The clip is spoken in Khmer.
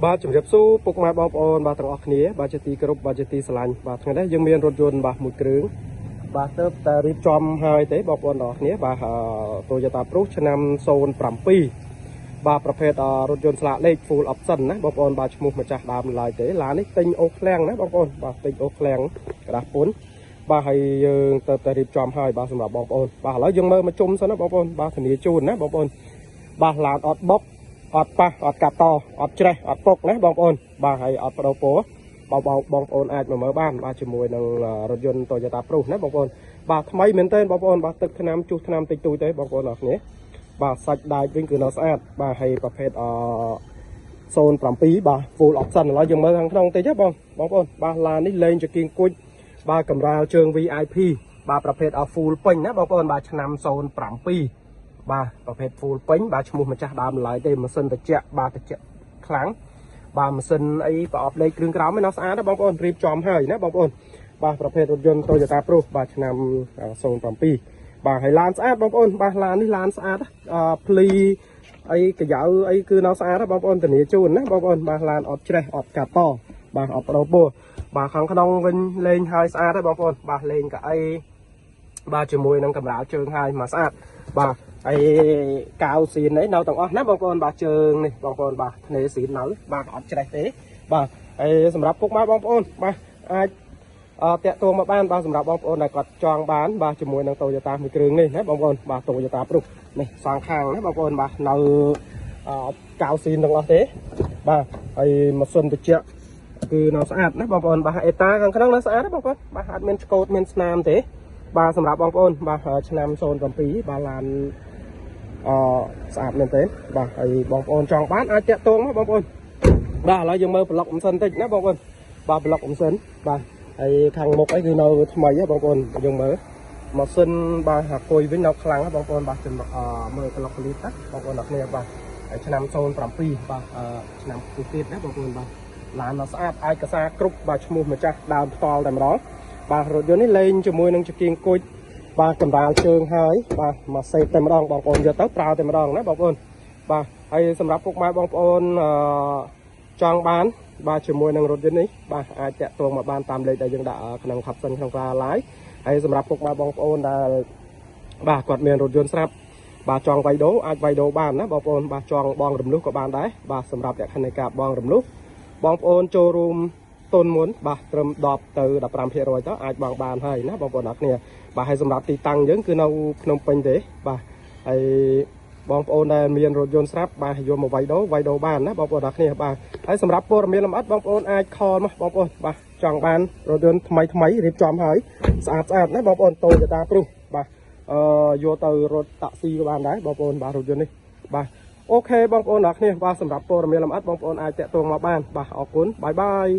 បាទជំរាបសួរពុកម៉ែបងប្អូនបាទទាំងអស់គ្នាបាទជាទីគោរពបាទជាទីស្រឡាញ់បាទថ្ងៃនេះយើងមានរថយន្តបាទមួយគ្រឿងបាទទៅតែរៀបចំហើយទេបងប្អូនទាំងអស់គ្នាបាទ Toyota Prius ឆ្នាំ07បាទប្រភេទរថយន្តស្លាកលេខ Full Option ណាបងប្អូនបាទឈ្មោះម្ចាស់ដើមឡើយទេឡាននេះទិញអូសឃ្លាំងណាបងប្អូនបាទទិញអូសឃ្លាំងក្រាស់ពុនបាទហើយយើងទៅតែរៀបចំហើយបាទសម្រាប់បងប្អូនបាទឥឡូវយើងមើលមកជុំសិនណាបងប្អូនបាទធានាជូនណាបងប្អូនបាទឡានអត់បុកអត់ប៉ះអត់កាត់តអត់ច្រេះអត់ពុកណាបងប្អូនបាទហើយអត់បដោពោបងប្អូនអាចមកមើលបានបាទជាមួយនឹងរថយន្ត Toyota Prius ណាបងប្អូនបាទថ្មីមែនទែនបងប្អូនបាទទឹកថ្នាំជុះថ្នាំតិចតួចទេបងប្អូនអរគ្នាបាទសាច់ដាច់វិញគឺនៅស្អាតបាទហើយប្រភេទ07បាទ Full Option ឥឡូវយើងមើលខាងក្នុងតិចណាបងប្អូនបាទឡាននេះលេងជាគៀងគួចបាទកម្រាលជើង VIP បាទប្រភេទFull ពេញណាបងប្អូនបាទឆ្នាំ07បាទប្រភេទ full ពេញបាទឈ្មោះម្ចាស់ដើមឡើយទេម៉ាស៊ីនត្រជាក់បាទត្រជាក់ខ្លាំងបាទម៉ាស៊ីនអីប្រអប់លេខគ្រឿងក្រោមឯណោះស្អាតណាបងប្អូនរៀបចំហើយណាបងប្អូនបាទប្រភេទរថយន្ត Toyota Prius បាទឆ្នាំ07បាទហើយឡានស្អាតបងប្អូនបាទឡាននេះឡានស្អាតភ្លីអីកាយ៉ៅអីគឺនៅស្អាតណាបងប្អូនធានាជូនណាបងប្អូនបាទឡានអត់ច្រេះអត់កាត់តបាទអត់បដោពោះបាទខាងក្នុងវិញលេងហើយស្អាតទេបងប្អូនបាទលេងកៅអីបាទជាមួយនឹងកម្រាលជើងហើយមកស្អាតបាទហើយកៅស៊ីននេះនៅទាំងអស់ណាបងប្អូនបាទជើងនេះបងប្អូនបាទធ្នេស៊ីននៅបាទអត់ច្រេះទេបាទហើយសម្រាប់ពុកម៉ែបងប្អូនបាទអាចតាក់ទងមកបានបាទសម្រាប់បងប្អូនដែលគាត់ចង់បានបាទជាមួយនឹង Toyota មួយគ្រឿងនេះណាបងប្អូនបាទ Toyota Prius នេះសងខាងណាបងប្អូនបាទនៅកៅស៊ីនទាំងអស់ទេបាទហើយម៉ាស៊ីនត្រជាក់គឺនៅស្អាតណាបងប្អូនបាទអេតាខាងក្នុងនៅស្អាតណាបងប្អូនបាទអត់មានឆ្កូតមានស្នាមទេបាទសម្រាប់បងប្អូនបាទឆ្នាំ07បាទឡានស្អាតមែនទេបាទហើយបងប្អូនចង់បានអាចតាក់ទងណាបងប្អូនបាទឥឡូវយើងមើលប្លុកអ៊ុំសិនតិចណាបងប្អូនបាទប្លុកអ៊ុំសិនបាទហើយខាងមុខអីគឺនៅថ្មីហ៎បងប្អូនយើងមើលម៉ាស៊ីនបាទអាគុយវិញនៅខ្លាំងណាបងប្អូនបាទចាំមើលប្លុកលីតណាបងប្អូនអ្នកគ្នាបាទហើយឆ្នាំ07បាទឆ្នាំគូទៀតណាបងប្អូនបាទឡាននៅស្អាតឯកសារគ្រប់បាទឈ្មោះម្ចាស់ដើមផ្ទាល់តែម្ដងបាទរថយន្តនេះលេងជាមួយនឹងចង្គៀងគុជបាទកម្រាលជើងហើយបាទមកសេតតែម្ដងបងប្អូនយកទៅប្រើតែម្ដងណាបងប្អូនបាទហើយសម្រាប់ពុកម៉ែបងប្អូនចង់បានបាទជាមួយនឹងរថយន្តនេះបាទអាចតាក់ទងមកបានតាមលេខដែលយើងដាក់ក្នុង caption ក្នុងការ live ហើយសម្រាប់ពុកម៉ែបងប្អូនដែលបាទគាត់មានរថយន្តស្រាប់បាទចង់វាយដូរអាចវាយដូរបានណាបងប្អូនបាទចង់បងរំលោះក៏បានដែរបាទសម្រាប់លក្ខណៈការបងរំលោះបងប្អូនចូលរួមទុនមុនបាទត្រឹម10ទៅ15% ទៅអាចបងបានហើយណាបងប្អូនអរគ្នាបាទហើយសម្រាប់ទីតាំងយើងគឺនៅភ្នំពេញទេបាទហើយបងប្អូនដែលមានរថយន្តស្រាប់បាទយកមកវាយដូរបានណាបងប្អូនអរគ្នាបាទហើយសម្រាប់ព័ត៌មានលម្អិតបងប្អូនអាចខលមកបងប្អូនបាទចង់បានរថយន្តថ្មីរៀបចំហើយស្អាតណាបងប្អូន Toyota Prius បាទយកទៅរថតាក់ស៊ីក៏បានដែរបងប្អូនបាទរថយន្តនេះបាទអូខេបងប្អូនអរគ្នាបាទសម្រាប់ព័ត៌មានលម្អិតបងប្អូនអាចតាក់ទងមកបានបាទអរគុណបាយបាយ